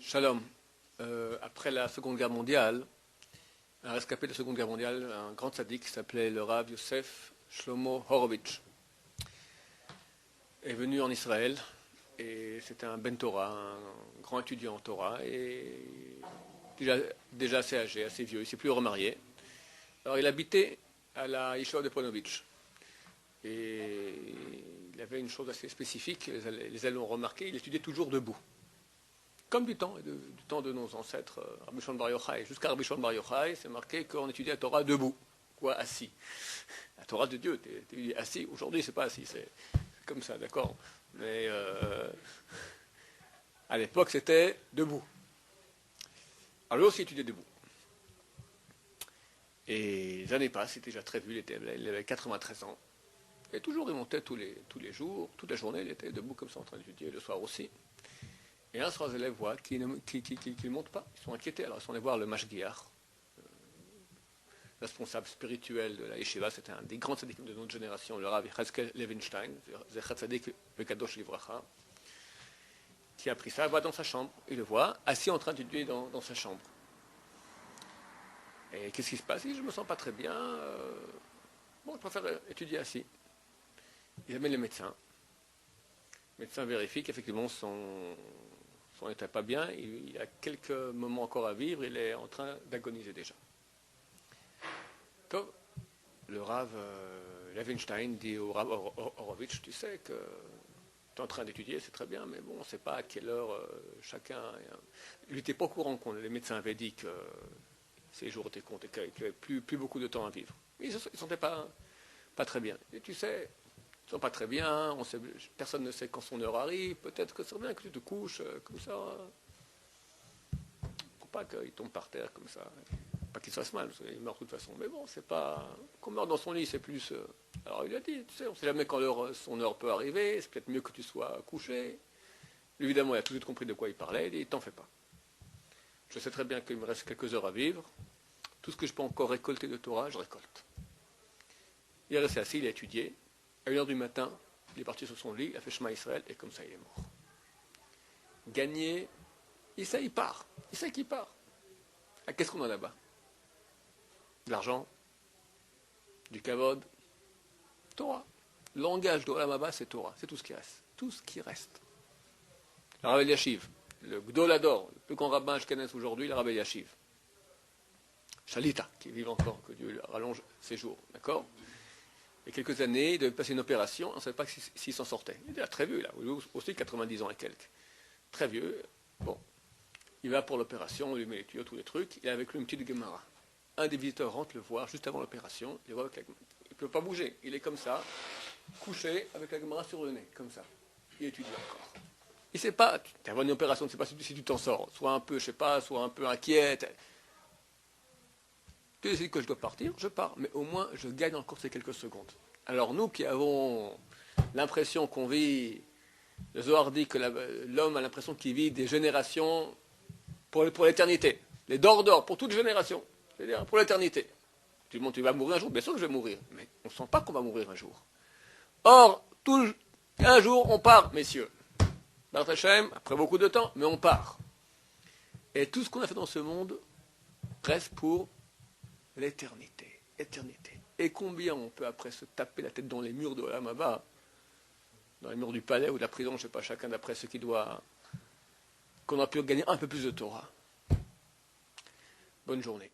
Shalom. Après la Seconde Guerre mondiale, un rescapé de la Seconde Guerre mondiale, un grand tzaddik qui s'appelait le Rav Yosef Shlomo Horovitch, est venu en Israël et c'était un Ben Torah, un grand étudiant en Torah et déjà assez âgé, assez vieux, il ne s'est plus remarié. Alors il habitait à la Yeshiva de Ponovitch et il avait une chose assez spécifique, les élèves l'ont remarqué, il étudiait toujours debout. Comme du temps de nos ancêtres, Rabbi Shimon Bar Yochai, jusqu'à Rabbi Shimon Bar Yochai, c'est marqué qu'on étudiait la Torah debout, quoi, assis. La Torah de Dieu, t'es assis. Aujourd'hui, c'est pas assis, c'est comme ça, d'accord. Mais à l'époque, c'était debout. Alors lui aussi étudiait debout. Et les années passent, il était déjà très vieux, il avait 93 ans. Et toujours, il montait tous les jours, toute la journée, il était debout comme ça en train d'étudier, le soir aussi. Et un soir, les élèves voient qu'il ne monte pas. Ils sont inquiétés. Alors, ils sont allés voir le Mashgiach, responsable spirituel de la Yeshiva. C'était un des grands tzaddikim de notre génération, le Rav Yechezkel Levenstein, Zechat Tzaddik Bekadosh Livracha, qui a pris ça, va dans sa chambre. Il le voit, assis en train d'étudier dans sa chambre. Et qu'est-ce qui se passe? Il dit, je ne me sens pas très bien. Bon, je préfère étudier assis. Il amène le médecin. Le médecin vérifie qu'effectivement son n'était pas bien, il a quelques moments encore à vivre, il est en train d'agoniser déjà. Donc, le Rav Levenstein dit au Rav Horovitch, tu sais que tu es en train d'étudier, c'est très bien, mais bon, on ne sait pas à quelle heure chacun... Il n'était pas au courant qu'on les médecins avaient dit que ses jours étaient comptés, qu'il n'avait plus beaucoup de temps à vivre. Ils ne se sentaient pas très bien. Et tu sais... Ils ne sont pas très bien, personne ne sait quand son heure arrive, peut-être que c'est bien que tu te couches comme ça. Pour pas qu'il tombe par terre comme ça. Pas qu'il se fasse mal, parce qu'il meurt de toute façon. Mais bon, c'est pas. Qu'on meurt dans son lit, c'est plus. Alors il a dit, tu sais, on ne sait jamais quand son heure peut arriver, c'est peut-être mieux que tu sois couché. Évidemment, il a tout de suite compris de quoi il parlait, il dit, t'en fais pas. Je sais très bien qu'il me reste quelques heures à vivre. Tout ce que je peux encore récolter de Torah, je récolte. Il est resté assis, il a étudié. À 1h du matin, il est parti sur son lit, il a fait Shema Israël, et comme ça, il est mort. Gagné, il sait qu'il part. Ah, qu'est-ce qu'on a là-bas? De l'argent, du kavod, Torah. Le langage de Olam Haba, c'est Torah, c'est tout ce qui reste. Tout ce qui reste. Le Rav Eliashiv, le Gdolador, le plus grand rabbin ashkénaze aujourd'hui, le Rav Eliashiv. Shalita, qui vit encore, que Dieu rallonge ses jours, d'accord? Il y a quelques années, il devait passer une opération, on ne savait pas s'il s'en sortait. Il était là, très vieux, là, aussi 90 ans et quelques. Très vieux. Bon, il va pour l'opération, on lui met les tuyaux, tous les trucs. Il a avec lui une petite Gemara. Un des visiteurs rentre le voir juste avant l'opération. Il voit avec la Gemara. Il ne peut pas bouger. Il est comme ça, couché avec la Gemara sur le nez, comme ça. Il étudie encore. Il ne sait pas, tu as une opération, tu ne sais pas si tu t'en sors. Soit un peu, je ne sais pas, soit un peu inquiète. Tu décides que je dois partir, je pars, mais au moins je gagne encore ces quelques secondes. Alors nous qui avons l'impression qu'on vit, le Zohar dit que l'homme a l'impression qu'il vit des générations pour l'éternité, les d'or, pour toute génération, c'est-à-dire pour l'éternité. Tu me dis, tu vas mourir un jour, bien sûr que je vais mourir, mais on ne sent pas qu'on va mourir un jour. Or, un jour on part, messieurs. Baruch Hashem, après beaucoup de temps, mais on part. Et tout ce qu'on a fait dans ce monde reste pour l'éternité. Et combien on peut après se taper la tête dans les murs de Olam Haba, dans les murs du palais ou de la prison, je ne sais pas, chacun d'après ce qu'il doit, qu'on a pu gagner un peu plus de Torah. Bonne journée.